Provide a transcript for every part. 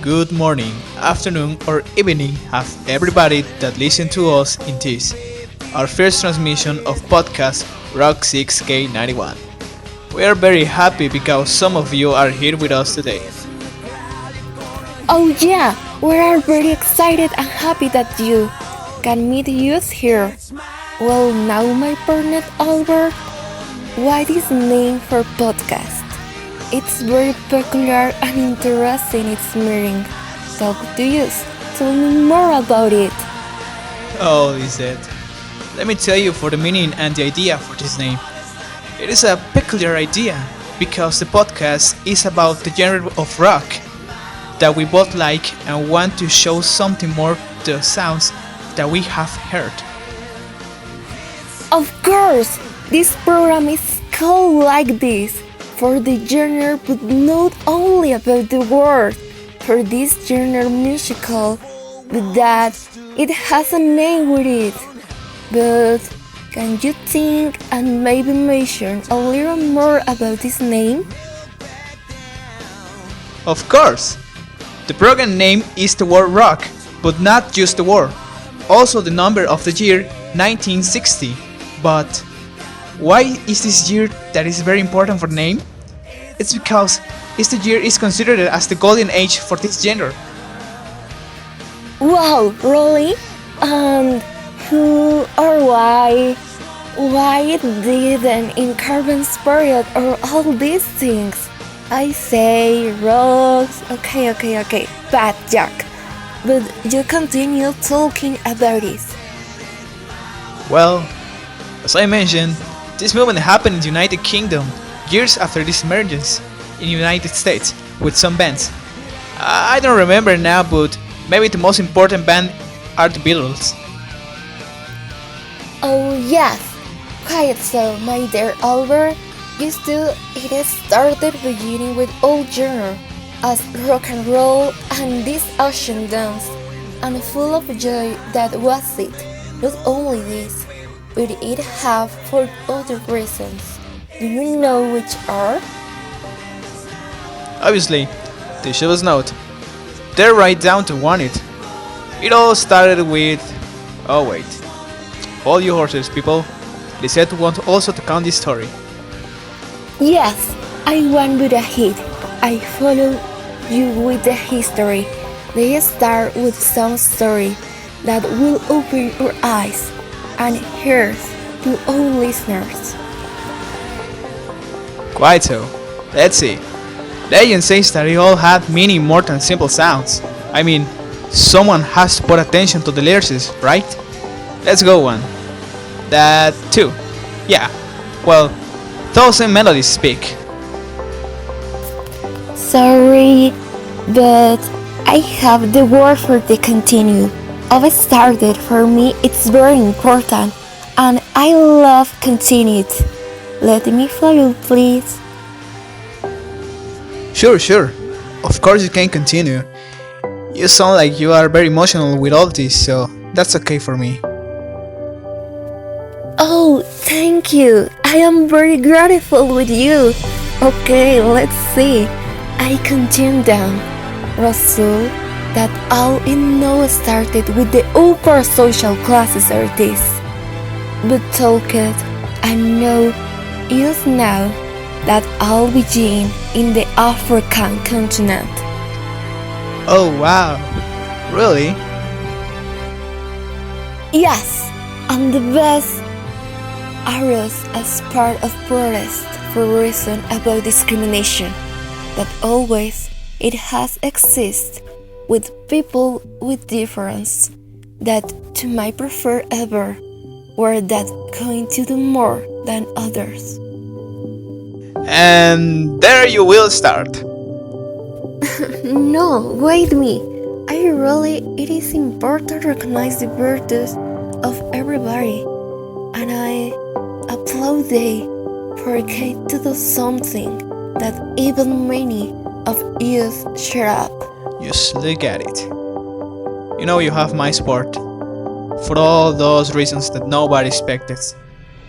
Good morning, afternoon, or evening, have everybody that listened to us in this, our first transmission of podcast R0C6K91. We are very happy because some of you are here with us today. Oh yeah, we are very excited and happy that you can meet us here. Well, now my partner Albert, what is name for podcast? It's very peculiar and interesting its meaning. Talk to us. Tell me more about it. Oh, Lizet, let me tell you for the meaning and the idea for this name. It is a peculiar idea because the podcast is about the genre of rock that we both like and want to show something more to the sounds that we have heard. Of course, this program is called like this for the genre, but not only about the word for this genre musical, but that it has a name with it. But can you think and maybe mention a little more about this name? Of course! The program name is the word rock, but not just the word, also the number of the year 1960. But why is this year that is very important for the name? It's because this year is considered as the golden age for this genre. Wow, really? And who or why? Why it didn't in Carbon's period or all these things? I say rocks, okay, bad joke. But you continue talking about this. Well, as I mentioned, this movement happened in the United Kingdom years after this emergence in the United States with some bands. I don't remember now, but maybe the most important band are the Beatles. Oh yes, quiet so my dear Albert. It started beginning with old genre as rock and roll and this ocean dance, and full of joy that was it. Not only this, but it have for other reasons. Do you know which are? Obviously, they should us note. They're right down to want it. It all started with... Oh wait. Hold your horses, people. Lizet wants also to count this story. Yes, I want with a hit. I follow you with the history. They start with some story that will open your eyes and ears to all listeners. Quite so. Let's see. Legend says that it all had meaning more than simple sounds. I mean, someone has to put attention to the lyrics, right? Let's go one. That too. Yeah. Well, thousand melodies speak. Sorry, but I have the word for the continue. I've started for me it's very important and I love continued. Let me follow please. Sure. Of course you can continue. You sound like you are very emotional with all this, so that's okay for me. Oh, thank you. I am very grateful with you. Okay, let's see. I continue down. Russell, that all in know started with the upper social classes artists. But talked, I know, is now that all begin in the African continent. Oh wow. Really? Yes, and the best areas as part of protest for reason about discrimination that always it has exist with people with difference that to my prefer ever were that going to do more than others. And there you will start. No, wait me. It is important to recognize the virtues of everybody, and I applaud they forget to do something that even many of us share up. Just look at it. You know you have my support. For all those reasons that nobody expected.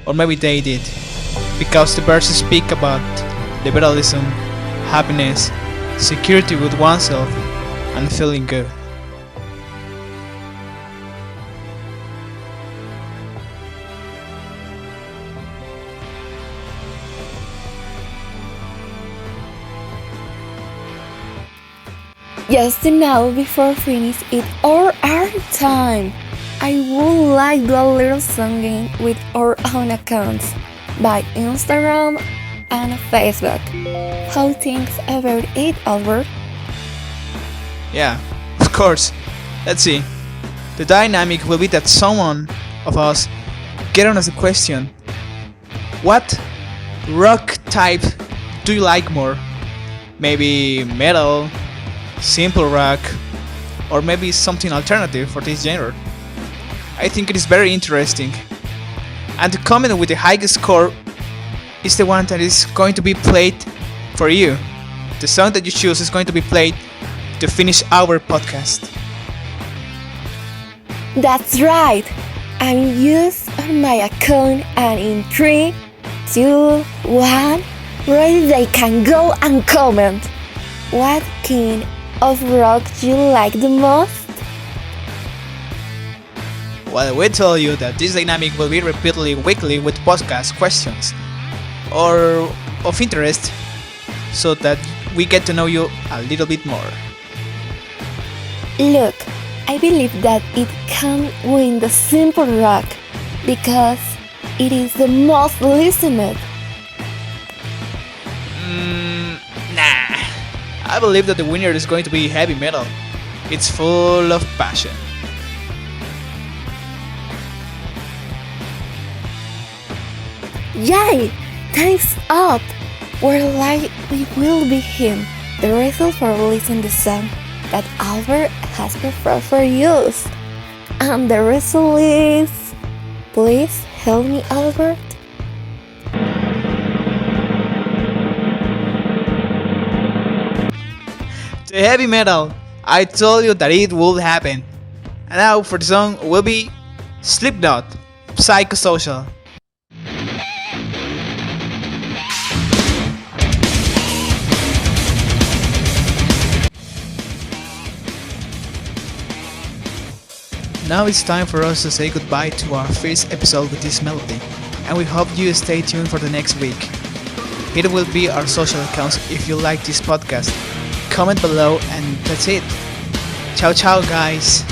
Or maybe they did. Because the verses speak about liberalism, happiness, security with oneself, and feeling good. Just now, before finish it all our time, I would like to do a little singing with our own accounts by Instagram and Facebook. How things about it, Albert? Yeah, of course. Let's see. The dynamic will be that someone of us get on as a question. What rock type do you like more? Maybe metal, simple rock, or maybe something alternative for this genre. I think it is very interesting. And the comment with the highest score is the one that is going to be played for you. The song that you choose is going to be played to finish our podcast. That's right. I'm used on my account and in 3, 2, 1, ready they can go and comment. What kind of rock you like the most? Well, we tell you that this dynamic will be repeatedly weekly with podcast questions or of interest so that we get to know you a little bit more. Look, I believe that it can win the simple rock because it is the most listened. Nah. I believe that the winner is going to be heavy metal. It's full of passion. Yay! Thanks up! We're like we will be him, the result for listening the song that Albert has prepared for use. And the result is... Please help me, Albert. The heavy metal. I told you that it would happen. And now for the song will be Slipknot, Psychosocial. Now it's time for us to say goodbye to our first episode with this melody, and we hope you stay tuned for the next week. Here will be our social accounts if you like this podcast. Comment below and that's it. Ciao ciao guys!